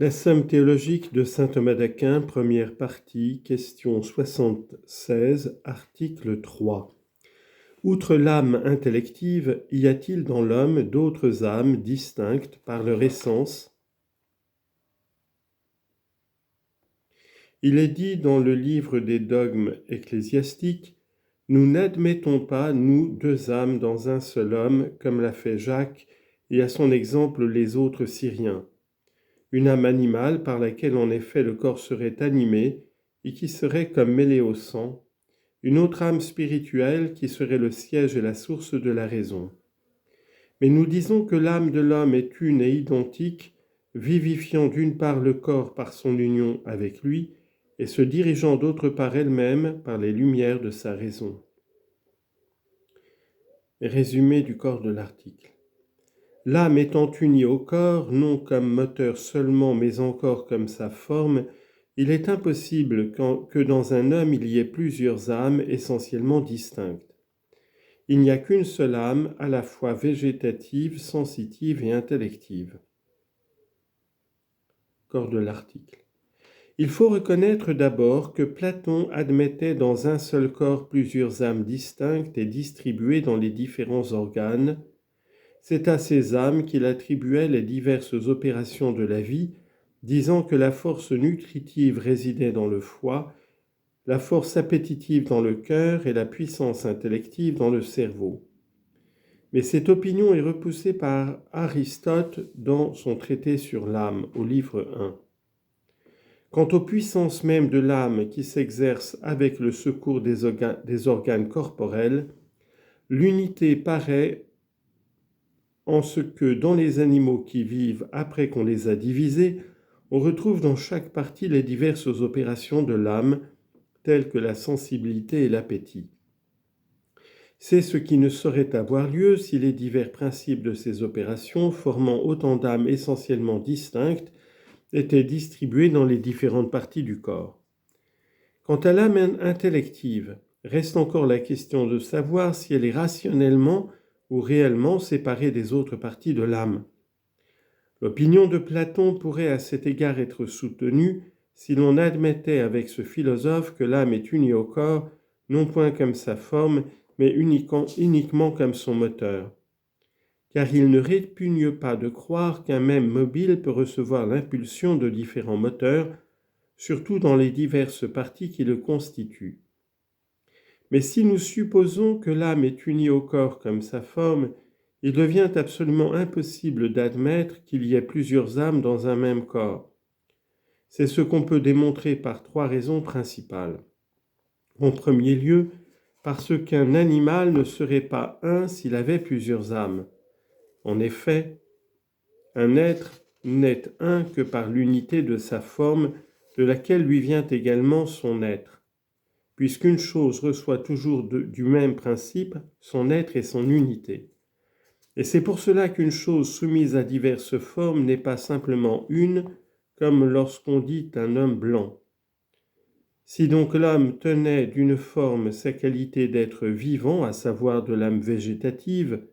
La somme théologique de saint Thomas d'Aquin, première partie, question 76, article 3. Outre l'âme intellective, y a-t-il dans l'homme d'autres âmes distinctes par leur essence? Il est dit dans le livre des dogmes ecclésiastiques: nous n'admettons pas, nous, deux âmes dans un seul homme, comme l'a fait Jacques et à son exemple les autres Syriens. Une âme animale par laquelle en effet le corps serait animé et qui serait comme mêlée au sang, une autre âme spirituelle qui serait le siège et la source de la raison. Mais nous disons que l'âme de l'homme est une et identique, vivifiant d'une part le corps par son union avec lui et se dirigeant d'autre part elle-même par les lumières de sa raison. Résumé du corps de l'article. L'âme étant unie au corps, non comme moteur seulement, mais encore comme sa forme, il est impossible que dans un homme il y ait plusieurs âmes essentiellement distinctes. Il n'y a qu'une seule âme, à la fois végétative, sensitive et intellective. Corps de l'article. Il faut reconnaître d'abord que Platon admettait dans un seul corps plusieurs âmes distinctes et distribuées dans les différents organes. C'est à ces âmes qu'il attribuait les diverses opérations de la vie, disant que la force nutritive résidait dans le foie, la force appétitive dans le cœur et la puissance intellective dans le cerveau. Mais cette opinion est repoussée par Aristote dans son traité sur l'âme, au livre 1. Quant aux puissances mêmes de l'âme qui s'exercent avec le secours des organes corporels, l'unité paraît en ce que dans les animaux qui vivent après qu'on les a divisés, on retrouve dans chaque partie les diverses opérations de l'âme, telles que la sensibilité et l'appétit. C'est ce qui ne saurait avoir lieu si les divers principes de ces opérations, formant autant d'âmes essentiellement distinctes, étaient distribués dans les différentes parties du corps. Quant à l'âme intellective, reste encore la question de savoir si elle est rationnellement ou réellement séparée des autres parties de l'âme. L'opinion de Platon pourrait à cet égard être soutenue si l'on admettait avec ce philosophe que l'âme est unie au corps, non point comme sa forme, mais uniquement comme son moteur. Car il ne répugne pas de croire qu'un même mobile peut recevoir l'impulsion de différents moteurs, surtout dans les diverses parties qui le constituent. Mais si nous supposons que l'âme est unie au corps comme sa forme, il devient absolument impossible d'admettre qu'il y ait plusieurs âmes dans un même corps. C'est ce qu'on peut démontrer par trois raisons principales. En premier lieu, parce qu'un animal ne serait pas un s'il avait plusieurs âmes. En effet, un être n'est un que par l'unité de sa forme, de laquelle lui vient également son être. Puisqu'une chose reçoit toujours du même principe son être et son unité. Et c'est pour cela qu'une chose soumise à diverses formes n'est pas simplement une, comme lorsqu'on dit un homme blanc. Si donc l'homme tenait d'une forme sa qualité d'être vivant, à savoir de l'âme végétative,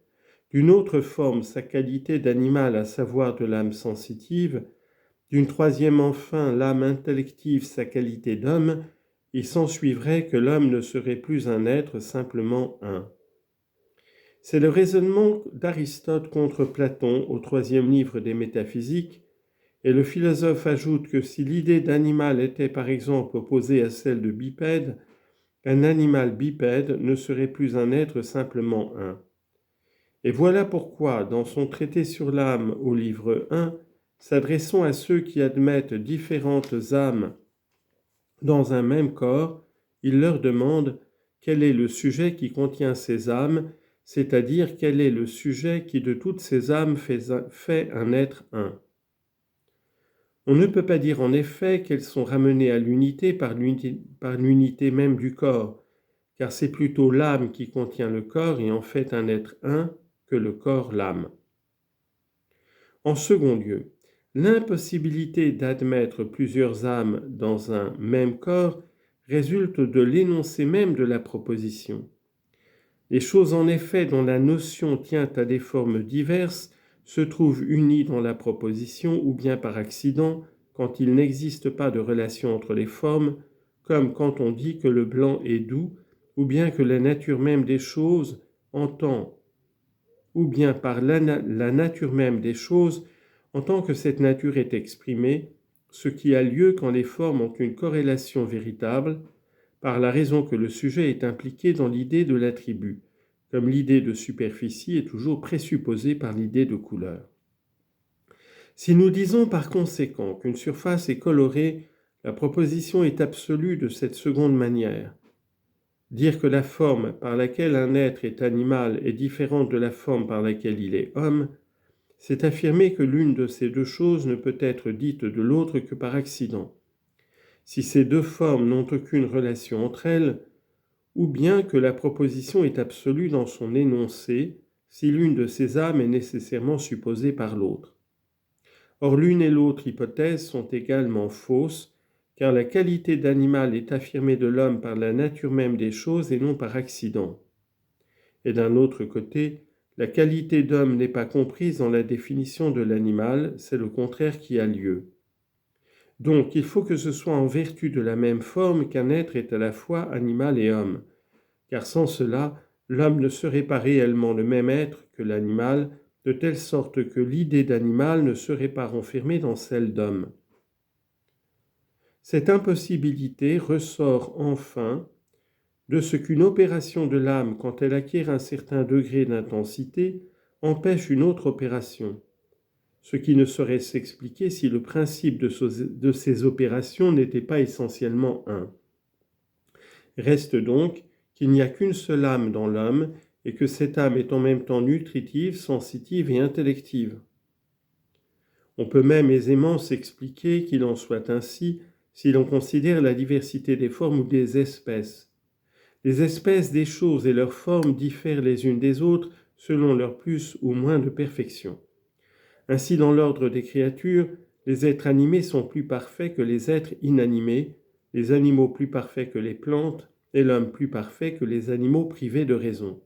d'une autre forme sa qualité d'animal, à savoir de l'âme sensitive, d'une troisième enfin l'âme intellective sa qualité d'homme, il s'ensuivrait que l'homme ne serait plus un être, simplement un. C'est le raisonnement d'Aristote contre Platon au troisième livre des Métaphysiques, et le philosophe ajoute que si l'idée d'animal était par exemple opposée à celle de bipède, un animal bipède ne serait plus un être, simplement un. Et voilà pourquoi, dans son traité sur l'âme au livre 1, s'adressant à ceux qui admettent différentes âmes dans un même corps, il leur demande quel est le sujet qui contient ces âmes, c'est-à-dire quel est le sujet qui de toutes ces âmes fait un être un. On ne peut pas dire en effet qu'elles sont ramenées à l'unité par l'unité même du corps, car c'est plutôt l'âme qui contient le corps et en fait un être un que le corps l'âme. En second lieu, l'impossibilité d'admettre plusieurs âmes dans un même corps résulte de l'énoncé même de la proposition. Les choses en effet dont la notion tient à des formes diverses se trouvent unies dans la proposition ou bien par accident quand il n'existe pas de relation entre les formes, comme quand on dit que le blanc est doux, ou bien que la nature même des choses entend, ou bien par la nature même des choses, en tant que cette nature est exprimée, ce qui a lieu quand les formes ont une corrélation véritable, par la raison que le sujet est impliqué dans l'idée de l'attribut, comme l'idée de superficie est toujours présupposée par l'idée de couleur. Si nous disons par conséquent qu'une surface est colorée, la proposition est absolue de cette seconde manière. Dire que la forme par laquelle un être est animal est différente de la forme par laquelle il est homme, c'est affirmer que l'une de ces deux choses ne peut être dite de l'autre que par accident. Si ces deux formes n'ont aucune relation entre elles, ou bien que la proposition est absolue dans son énoncé, si l'une de ces âmes est nécessairement supposée par l'autre. Or, l'une et l'autre hypothèse sont également fausses, car la qualité d'animal est affirmée de l'homme par la nature même des choses et non par accident. Et d'un autre côté, la qualité d'homme n'est pas comprise dans la définition de l'animal, c'est le contraire qui a lieu. Donc, il faut que ce soit en vertu de la même forme qu'un être est à la fois animal et homme, car sans cela, l'homme ne serait pas réellement le même être que l'animal, de telle sorte que l'idée d'animal ne serait pas renfermée dans celle d'homme. Cette impossibilité ressort enfin de ce qu'une opération de l'âme, quand elle acquiert un certain degré d'intensité, empêche une autre opération, ce qui ne saurait s'expliquer si le principe de ces opérations n'était pas essentiellement un. Reste donc qu'il n'y a qu'une seule âme dans l'homme et que cette âme est en même temps nutritive, sensitive et intellective. On peut même aisément s'expliquer qu'il en soit ainsi si l'on considère la diversité des formes ou des espèces. Les espèces des choses et leurs formes diffèrent les unes des autres selon leur plus ou moins de perfection. Ainsi, dans l'ordre des créatures, les êtres animés sont plus parfaits que les êtres inanimés, les animaux plus parfaits que les plantes, et l'homme plus parfait que les animaux privés de raison.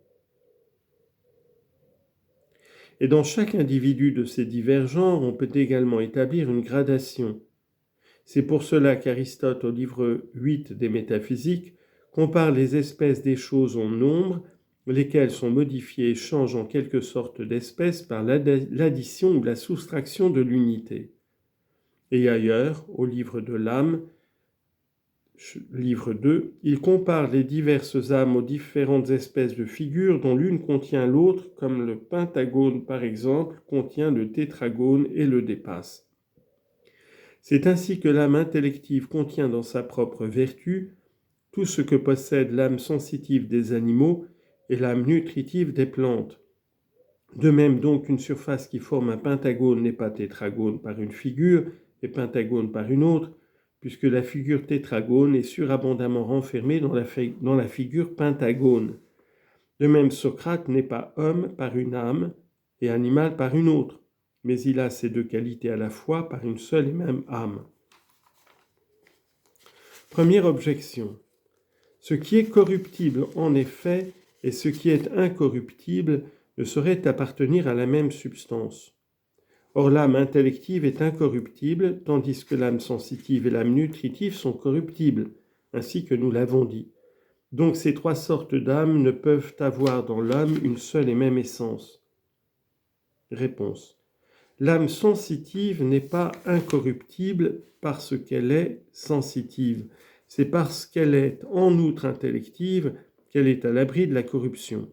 Et dans chaque individu de ces divers genres, on peut également établir une gradation. C'est pour cela qu'Aristote, au livre 8 des Métaphysiques, compare les espèces des choses en nombre, lesquelles sont modifiées et changent en quelque sorte d'espèce par l'addition ou la soustraction de l'unité. Et ailleurs, au livre de l'âme, livre 2, il compare les diverses âmes aux différentes espèces de figures dont l'une contient l'autre, comme le pentagone par exemple contient le tétragone et le dépasse. C'est ainsi que l'âme intellective contient dans sa propre vertu tout ce que possède l'âme sensitive des animaux et l'âme nutritive des plantes. De même donc, une surface qui forme un pentagone n'est pas tétragone par une figure et pentagone par une autre, puisque la figure tétragone est surabondamment renfermée dans la figure pentagone. De même, Socrate n'est pas homme par une âme et animal par une autre, mais il a ces deux qualités à la fois par une seule et même âme. Première objection. Ce qui est corruptible en effet et ce qui est incorruptible ne saurait appartenir à la même substance. Or, l'âme intellective est incorruptible, tandis que l'âme sensitive et l'âme nutritive sont corruptibles, ainsi que nous l'avons dit. Donc ces trois sortes d'âmes ne peuvent avoir dans l'homme une seule et même essence. Réponse. L'âme sensitive n'est pas incorruptible parce qu'elle est sensitive. C'est parce qu'elle est en outre intellective qu'elle est à l'abri de la corruption.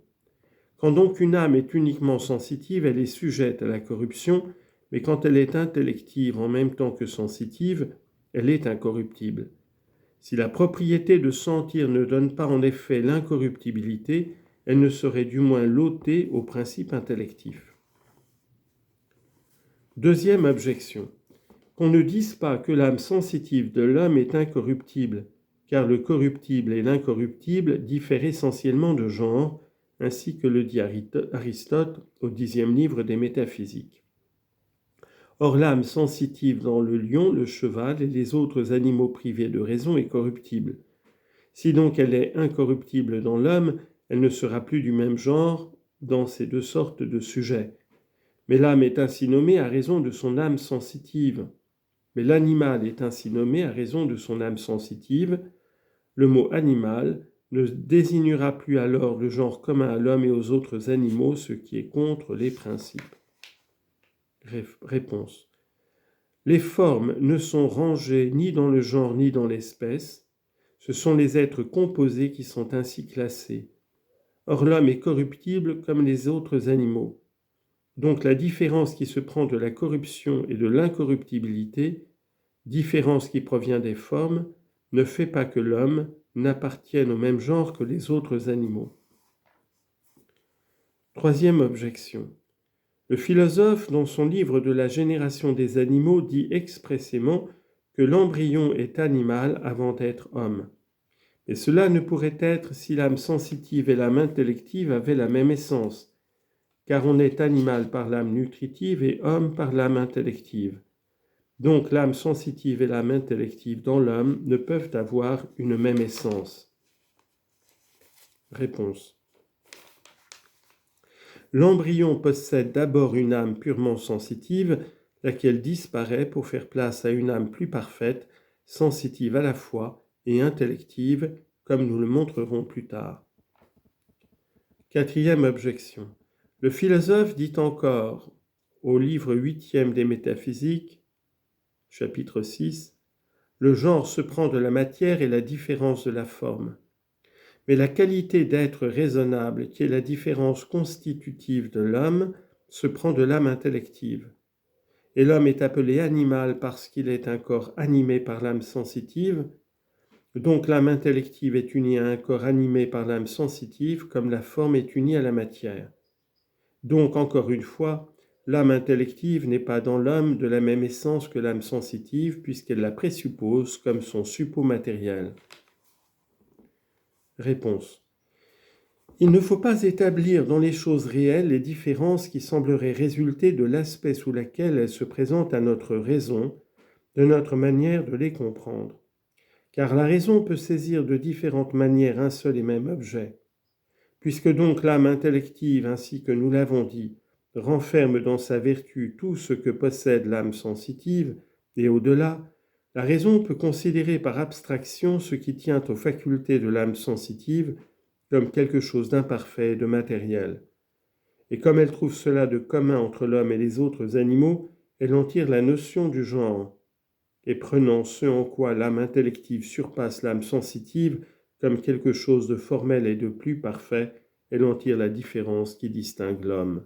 Quand donc une âme est uniquement sensitive, elle est sujette à la corruption, mais quand elle est intellective en même temps que sensitive, elle est incorruptible. Si la propriété de sentir ne donne pas en effet l'incorruptibilité, elle ne serait du moins l'ôter au principe intellectif. Deuxième objection. Qu'on ne dise pas que l'âme sensitive de l'homme est incorruptible, car le corruptible et l'incorruptible diffèrent essentiellement de genre, ainsi que le dit Aristote au 10e livre des Métaphysiques. Or l'âme sensitive dans le lion, le cheval et les autres animaux privés de raison est corruptible. Si donc elle est incorruptible dans l'homme, elle ne sera plus du même genre dans ces deux sortes de sujets. Mais l'âme est ainsi nommée à raison de son âme sensitive. mais l'animal est ainsi nommé à raison de son âme sensitive. Le mot animal ne désignera plus alors le genre commun à l'homme et aux autres animaux, ce qui est contre les principes. Réponse. Les formes ne sont rangées ni dans le genre ni dans l'espèce. Ce sont les êtres composés qui sont ainsi classés. Or l'homme est corruptible comme les autres animaux. Donc la différence qui se prend de la corruption et de l'incorruptibilité, différence qui provient des formes, ne fait pas que l'homme n'appartienne au même genre que les autres animaux. Troisième objection. Le philosophe, dans son livre de la génération des animaux, dit expressément que l'embryon est animal avant d'être homme. Et cela ne pourrait être si l'âme sensitive et l'âme intellective avaient la même essence, car on est animal par l'âme nutritive et homme par l'âme intellective. Donc l'âme sensitive et l'âme intellective dans l'homme ne peuvent avoir une même essence. Réponse. L'embryon possède d'abord une âme purement sensitive, laquelle disparaît pour faire place à une âme plus parfaite, sensitive à la fois et intellective, comme nous le montrerons plus tard. Quatrième objection. Le philosophe dit encore, au livre 8e des Métaphysiques, chapitre 6, le genre se prend de la matière et la différence de la forme. Mais la qualité d'être raisonnable, qui est la différence constitutive de l'homme, se prend de l'âme intellective. Et l'homme est appelé animal parce qu'il est un corps animé par l'âme sensitive. Donc l'âme intellective est unie à un corps animé par l'âme sensitive, comme la forme est unie à la matière. Donc, encore une fois, l'âme intellective n'est pas dans l'homme de la même essence que l'âme sensitive, puisqu'elle la présuppose comme son suppôt matériel. Réponse. Il ne faut pas établir dans les choses réelles les différences qui sembleraient résulter de l'aspect sous lequel elles se présentent à notre raison, de notre manière de les comprendre. Car la raison peut saisir de différentes manières un seul et même objet. Puisque donc l'âme intellective, ainsi que nous l'avons dit, renferme dans sa vertu tout ce que possède l'âme sensitive, et au-delà, la raison peut considérer par abstraction ce qui tient aux facultés de l'âme sensitive comme quelque chose d'imparfait et de matériel. Et comme elle trouve cela de commun entre l'homme et les autres animaux, elle en tire la notion du genre. Et prenant ce en quoi l'âme intellective surpasse l'âme sensitive comme quelque chose de formel et de plus parfait, elle en tire la différence qui distingue l'homme.